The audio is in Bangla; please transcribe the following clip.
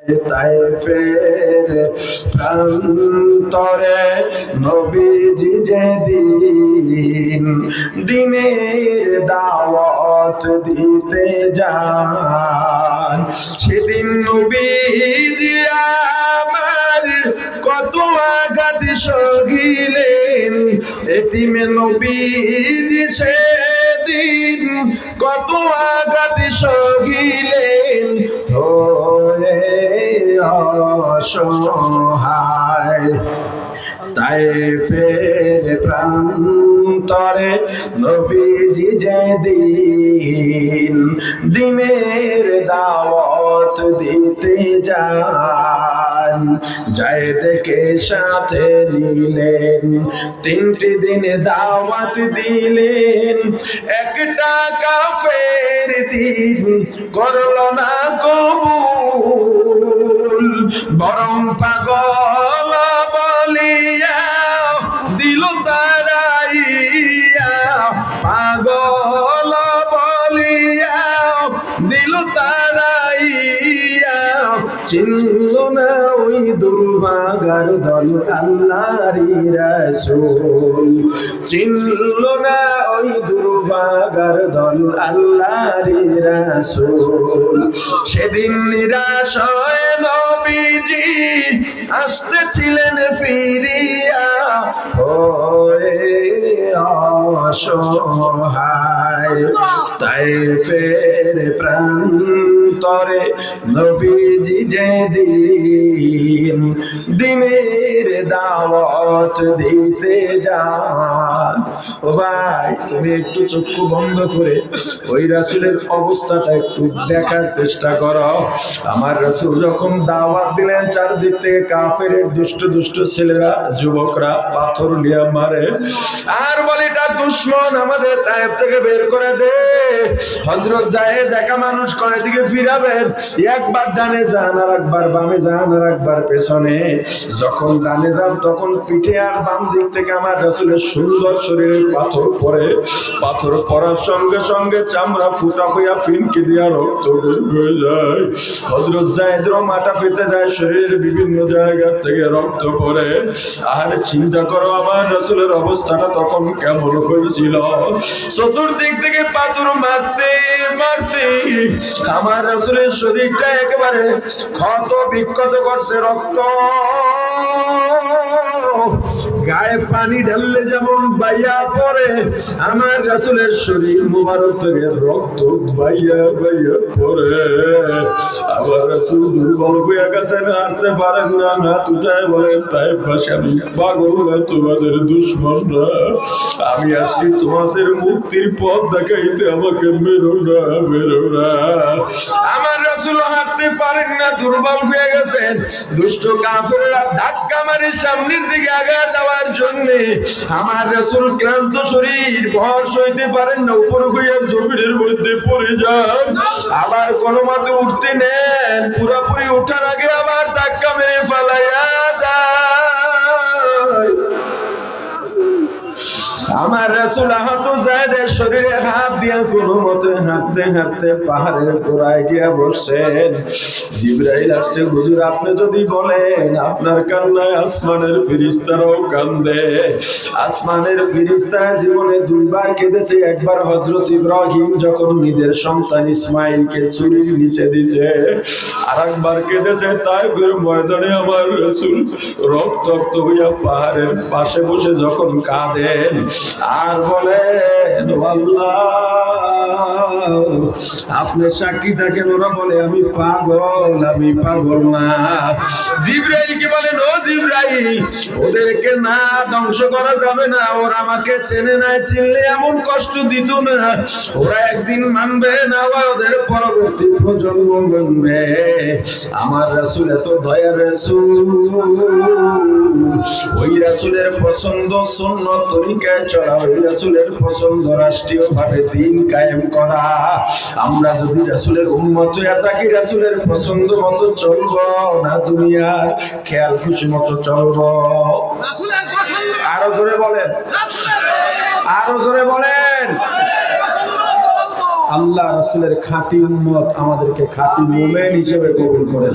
তায়েফের প্রান্তরে নবীজি যেদিন দিনের দাওয়াত দিতে যান, সেদিন নবীজি আমার কত আঘাত সহিলেন। এতিমে নবীজি সেদিন কত আঘাত সহিলেন, অসহায়। তায়েফের প্রান্তরে নবীজি যেদিন দিনের দাওয়াত দিতে যান, যায় দেখে সাথে নিলেন 3টি দিনে দাওয়াত দিলেন। একটা কাফের দিন করল না কবুল, বরং পাগল বলিয়া দিল তারাইয়া, পাগল বলিয়া দিল তারাইয়া। চিনল না ওই দুর্ভাগার দল আল্লাহরই রাসূল, চিনল না ওই দুর্ভাগার দল আল্লাহরই রাসূল। সেদিন নিরাশ হয়ে নবীজি আসতেছিলেন ফিরিয়া, হয়ে অসহায়। তায়েফের প্রান্তরে নবীজি যেদিন দিনের দাওয়াত দিতে যান। ও ভাই, তুমি একটু চক্ষু বন্ধ করে ওই রাসূলের অবস্থাটা একটু দেখার চেষ্টা করো। আমার রাসূল যখন দাওয়াত দিলেন, চারদিক থেকে কাফের দুষ্ট দুষ্ট ছেলেরা, যুবকরা পাথর নিয়ে মারে আর বলে এটা দুশমন, আমাদের তায়েফ থেকে বের করে দে। হযরত যায়েদ একা মানুষ কয় দিকে ফিরাবেন, একবার ডানে যান আর একবার বামে যান আর একবার পেছনে। যখন ডানে যান তখন পিঠে আর বাম দিক থেকে আমার রাসূলের সুন্দর শরীরে পাথর পড়ে। পাথর পড়ার সঙ্গে সঙ্গে চামড়া ফুটা হইয়া ফিনকি দিয়া রক্ত বের হয়ে যায়। হযরত যায়েদ মাথা পেতে যায়, শরীরের বিভিন্ন জায়গা থেকে রক্ত পড়ে। আর চিন্তা করো আমার রাসূলের অবস্থাটা তখন কেমন হয়েছিল। চতুর্দিক থেকে পাথর মারতে মারতে আমার রাসূলের শরীরটা একেবারে ক্ষত বিক্ষত করছে, রক্ত গায়ে পানি ঢাললে যেমন বাইয়া পড়ে, আমার রাসূলের শরীর মুবারক থেকে রক্ত বাইয়া বাইয়া পড়ে। আমার রাসূল দুর্বল হয়ে গেছেন, হাঁটতে পারেন না, হাত উঠায় বলেন তায়েফ বাসী, আমি পাগল না, তোমাদের দুশমন না, আমি আসছি তোমাদের মুক্তির পথ দেখাইতে, আমাকে মেরো না, মেরো না। আমার রাসূল হাঁটতে পারেন না, দুর্বল হয়ে গেছেন। দুষ্ট কাফেররা ধাক্কা মারে সামনের দিকে আঘাত দেওয়ার জন্য আমার রাসূল ক্লান্ত শরীর ভর সইতে পারেন না, উপর হইয়া জমিনের মধ্যে পড়ে যান। আবার কোনো মতে উঠতে নেন, পুরোপুরি ওঠার আগে আবার ধাক্কা মেরে ফেলাইয়া দেয়। আমার রাসূল আহত যায়েদের শরীরে হাত দিয়া কোনো মতে হাঁটতে হাঁটতে পাহাড়ের গোড়ায় গিয়া বসছেন। জিবরাইল আসছে, হুজুর আপনি যদি বলেন আপনার কান্নায় আসমানের ফেরেশতারাও কান্দে। আসমানের ফেরেশতারা জীবনে 2বার কেঁদেছে। একবার হযরত ইব্রাহিম যখন নিজের সন্তান ইসমাইলকে ছুরির নিচে দিয়েছে, আর একবার কেঁদেছে তায়েফের ময়দানে আমার রাসূল রক্তাক্ত হইয়া পাহাড়ের পাশে বসে যখন কাঁদেন আর বলেন আল্লাহ আপনি সাক্ষী থাকেন। ওরা বলে আমি পাগল, আমি পাগল না। জিবরাইলকে বলেন, ও জিবরাইল, ওদেরকে না ধ্বংস করা যাবে না, ওরা আমাকে চেনে না, চিনলে এমন কষ্ট দিত না। ওরা একদিন মানবে না, ওদের পরবর্তী প্রজন্ম মানবে। আমার রাসূল এত দয়ার রাসূল, ওই রাসূলের পছন্দ সুন্নাত তরিকায় চলা, ওই রাসূলের পছন্দ রাষ্ট্রীয় ভাবে দিন কায়েম করা। আমরা যদি রাসূলের উম্মত হয়ে থাকি, রাসূলের পছন্দ মতো চলবো না, দুনিয়ার খেয়াল খুশি মতো চলবো। আরো জোরে বলেন, আরো জোরে বলেন। আল্লাহ রাসূলের খাঁটি উম্মত আমাদেরকে খাঁটি মুমিন হিসেবে কবুল করেন।